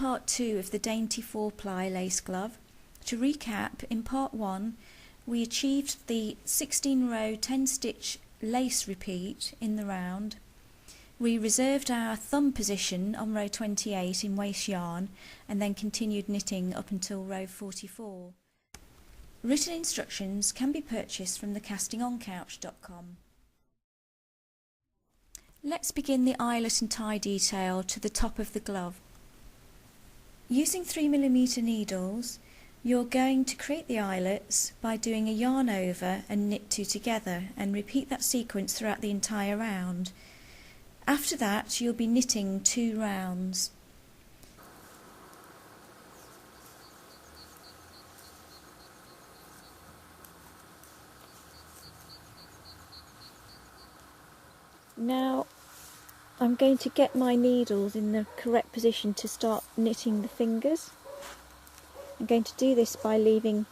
part 2 of the Dainty 4-ply lace glove. To recap, in part 1 we achieved the 16 row 10 stitch lace repeat in the round. We reserved our thumb position on row 28 in waste yarn and then continued knitting up until row 44. Written instructions can be purchased from thecastingoncouch.com. Let's begin the eyelet and tie detail to the top of the glove. Using 3mm needles, you're going to create the eyelets by doing a yarn over and knit 2 together, and repeat that sequence throughout the entire round. After that, you'll be knitting 2 rounds. Now I'm going to get my needles in the correct position to start knitting the fingers. I'm going to do this by leaving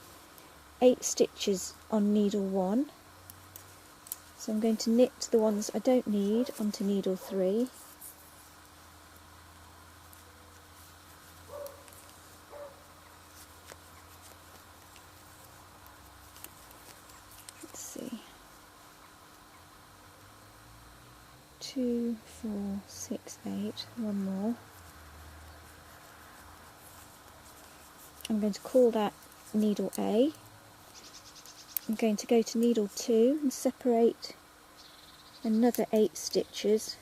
8 stitches on needle 1. So I'm going to knit the ones I don't need onto needle 3. Let's see. 2, 4, 6, 8, one more. I'm going to call that needle A. I'm going to go to needle 2 and separate another 8 stitches.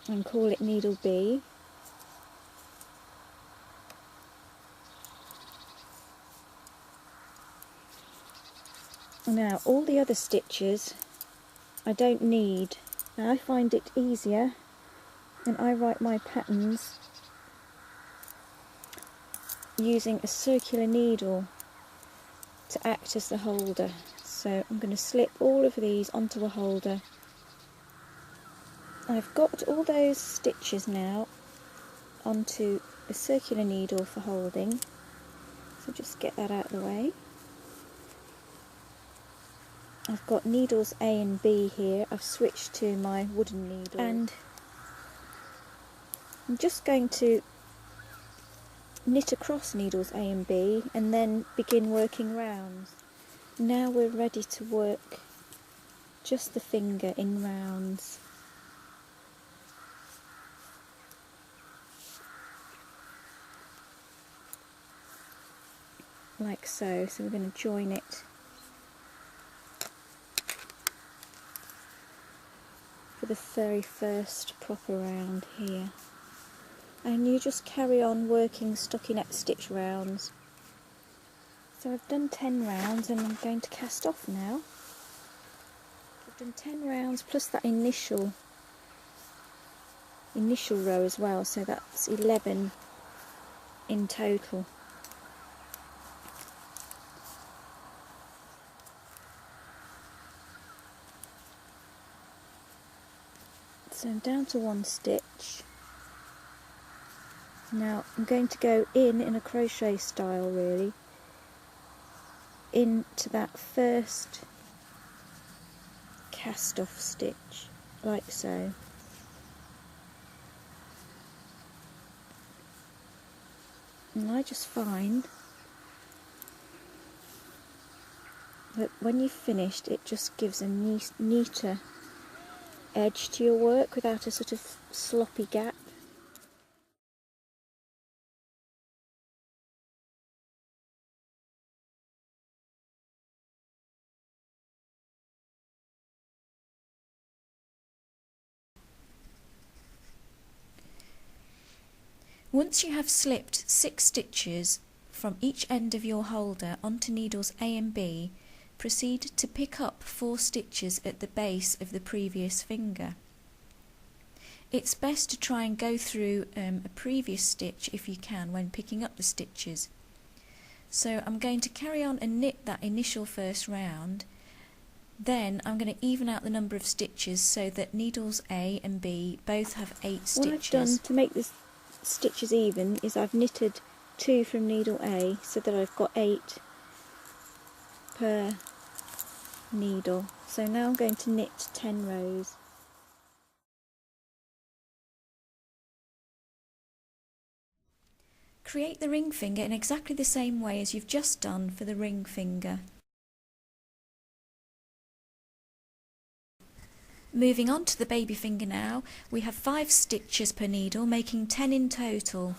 And call it needle B. Now all the other stitches I don't need. Now I find it easier when I write my patterns using a circular needle to act as the holder. So I'm going to slip all of these onto a holder. I've got all those stitches now onto a circular needle for holding, so just get that out of the way. I've got needles A and B here. I've switched to my wooden needle, and I'm just going to knit across needles A and B and then begin working rounds. Now we're ready to work just the finger in rounds. Like so. So we're going to join it for the very first proper round here. And you just carry on working stockinette stitch rounds. So I've done 10 rounds and I'm going to cast off now. I've done 10 rounds plus that initial row as well, so that's 11 in total. So I'm down to 1 stitch. Now I'm going to go in a crochet style really, into that first cast off stitch, like so. And I just find that when you've finished, it just gives a neater edge to your work without a sort of sloppy gap. Once you have slipped 6 stitches from each end of your holder onto needles A and B, proceed to pick up 4 stitches at the base of the previous finger. It's best to try and go through a previous stitch if you can when picking up the stitches. So I'm going to carry on and knit that initial first round. Then I'm going to even out the number of stitches so that needles A and B both have 8 stitches. What I've done to make the stitches even is I've knitted 2 from needle A so that I've got 8 per needle. So now I'm going to knit 10 rows. Create the ring finger in exactly the same way as you've just done for the ring finger. Moving on to the baby finger now, we have 5 stitches per needle, making 10 in total.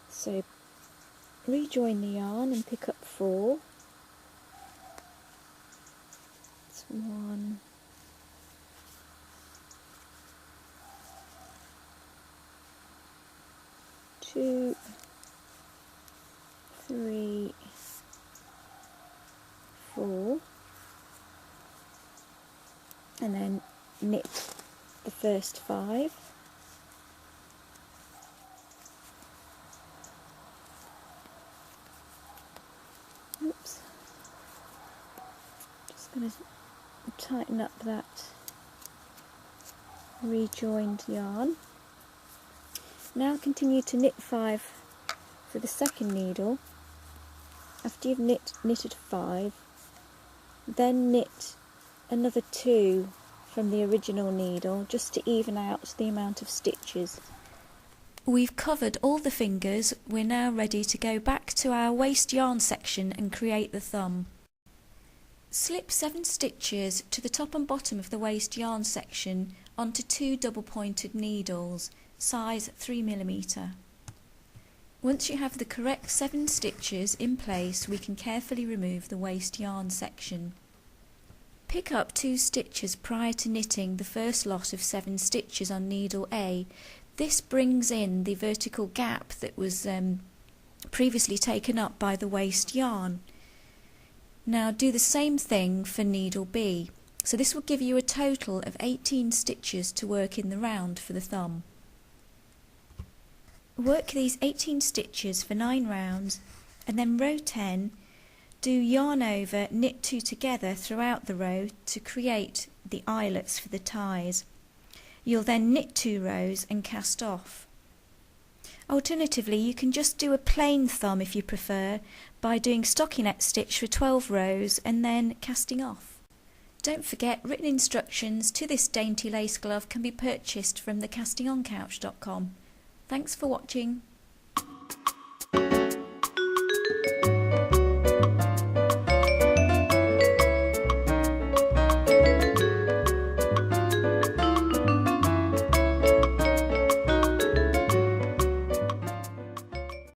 So rejoin the yarn and pick up 4. That's 1, 2, 3, 4, and then knit the first 5. Oops. Just going to tighten up that rejoined yarn. Now continue to knit 5 for the second needle. After you've knitted 5, then knit another 2 from the original needle just to even out the amount of stitches. We've covered all the fingers. We're now ready to go back to our waist yarn section and create the thumb. Slip 7 stitches to the top and bottom of the waist yarn section onto 2 double pointed needles, size 3mm. Once you have the correct 7 stitches in place, we can carefully remove the waist yarn section. Pick up 2 stitches prior to knitting the first lot of 7 stitches on needle A. This brings in the vertical gap that was previously taken up by the waist yarn. Now do the same thing for needle B. So this will give you a total of 18 stitches to work in the round for the thumb. Work these 18 stitches for 9 rounds, and then row 10, do yarn over, knit 2 together throughout the row to create the eyelets for the ties. You'll then knit 2 rows and cast off. Alternatively, you can just do a plain thumb if you prefer, by doing stockinette stitch for 12 rows and then casting off. Don't forget, written instructions to this dainty lace glove can be purchased from thecastingoncouch.com. Thanks for watching.